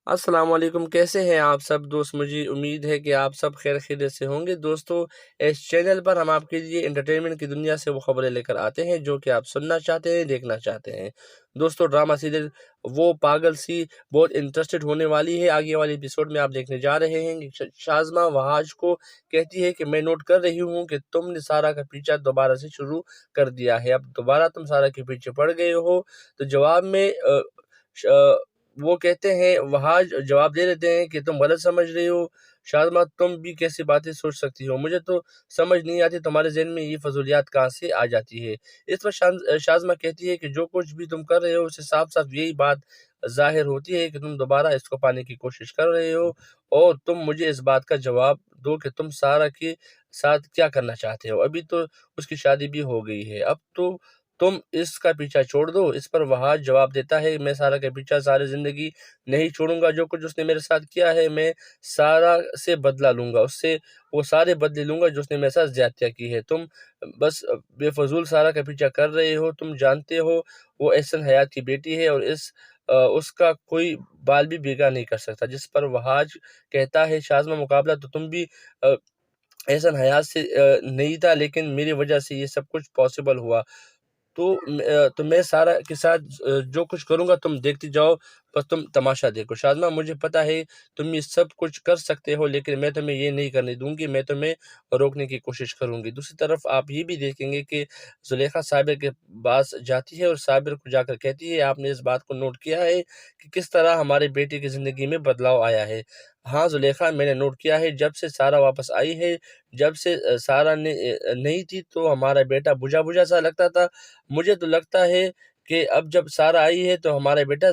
अस्सलाम वालेकुम। कैसे हैं आप सब दोस्त? मुझे उम्मीद है कि आप सब खैर खैरियत से होंगे। दोस्तों, इस चैनल पर हम आपके लिए एंटरटेनमेंट की दुनिया से वो खबरें लेकर आते हैं जो कि आप सुनना चाहते हैं, देखना चाहते हैं। दोस्तों, ड्रामा सीरियल वो पागल सी बहुत इंटरेस्टेड होने वाली है। आगे वाले एपिसोड में आप देखने जा रहे हैं कि शाज़मा वहाज को कहती है कि मैं नोट कर रही हूँ कि तुमने सारा का पीछा दोबारा से शुरू कर दिया है। अब दोबारा तुम सारा के पीछे पड़ गए हो। तो जवाब में वो कहते हैं, वहाज जवाब दे देते हैं कि तुम गलत समझ रही हो शाज़मा, तुम भी कैसी बातें सोच सकती हो? मुझे तो समझ नहीं आती तुम्हारे ज़हन में ये फ़ज़ूलियात कहाँ से आ जाती है। इस पर शाज़मा कहती है कि जो कुछ भी तुम कर रहे हो उससे साफ-साफ यही बात ज़ाहिर होती है कि तुम दोबारा इसको पाने की कोशिश कर रहे हो, और तुम मुझे इस बात का जवाब दो कि तुम सारा के साथ क्या करना चाहते हो? अभी तो उसकी शादी भी हो गई है, अब तो तुम इसका पीछा छोड़ दो। इस पर वहाज जवाब देता है, मैं सारा का पीछा सारी ज़िंदगी नहीं छोड़ूँगा। जो कुछ उसने मेरे साथ किया है, मैं सारा से बदला लूँगा। उससे वो सारे बदले लूँगा जो उसने मेरे साथ ज़्यादतियाँ की है। तुम बस बेफज़ूल सारा का पीछा कर रहे हो। तुम जानते हो वो एहसन हयात की बेटी है, और उसका कोई बाल भी बेगा नहीं कर सकता। जिस पर वहाज कहता है, शाज़मा मुकाबला तो तुम भी अ, एहसन हयात से नहीं था, लेकिन मेरी वजह से ये सब कुछ पॉसिबल हुआ। तो मैं सारा के साथ जो कुछ करूँगा तुम देखती जाओ, बस तुम तमाशा देखो। शाज़मा, मुझे पता है तुम ये सब कुछ कर सकते हो, लेकिन मैं तुम्हें ये नहीं करने दूँगी, मैं तुम्हें रोकने की कोशिश करूँगी। दूसरी तरफ आप ये भी देखेंगे कि ज़ुलेखा साबिर के पास जाती है और साबिर को जाकर कहती है, आपने इस बात को नोट किया है कि किस तरह हमारे बेटे की ज़िंदगी में बदलाव आया है? हाँ ज़ुलेखा, मैंने नोट किया है। जब से सारा वापस आई है, जब से सारा नहीं थी तो हमारा बेटा बुझा-बुझा सा लगता था। मुझे तो लगता है कि अब जब सारा आई है तो हमारा बेटा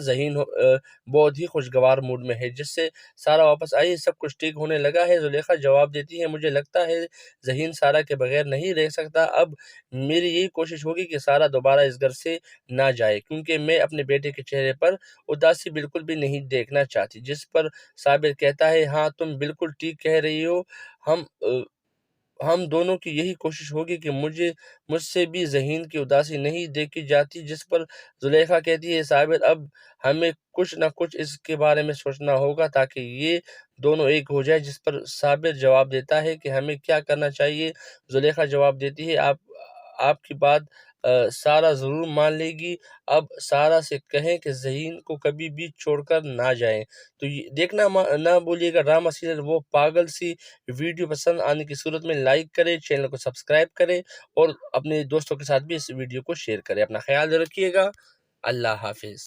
बहुत ही खुशगवार मूड में है। जिससे सारा वापस आई, सब कुछ ठीक होने लगा है। ज़ुलेखा जवाब देती है, मुझे लगता है ज़हीन सारा के बगैर नहीं रह सकता। अब मेरी यही कोशिश होगी कि सारा दोबारा इस घर से ना जाए, क्योंकि मैं अपने बेटे के चेहरे पर उदासी बिल्कुल भी नहीं देखना चाहती। जिस पर साबिर कहता है, हाँ तुम बिल्कुल ठीक कह रही हो। हम अ, हम दोनों की यही कोशिश होगी कि मुझसे भी ज़हीन की उदासी नहीं देखी जाती। जिस पर ज़ुलेखा कहती है, साबिर अब हमें कुछ न कुछ इसके बारे में सोचना होगा ताकि ये दोनों एक हो जाए। जिस पर साबिर जवाब देता है कि हमें क्या करना चाहिए? ज़ुलेखा जवाब देती है, आपकी बात सारा ज़रूर मान लेगी। अब सारा से कहें कि ज़हीन को कभी भी छोड़कर ना जाएँ। तो ये देखना ना भूलिएगा ड्रामा सीरियल वो पागल सी। वीडियो पसंद आने की सूरत में लाइक करें, चैनल को सब्सक्राइब करें, और अपने दोस्तों के साथ भी इस वीडियो को शेयर करें। अपना ख्याल रखिएगा। अल्लाह हाफ़िज़।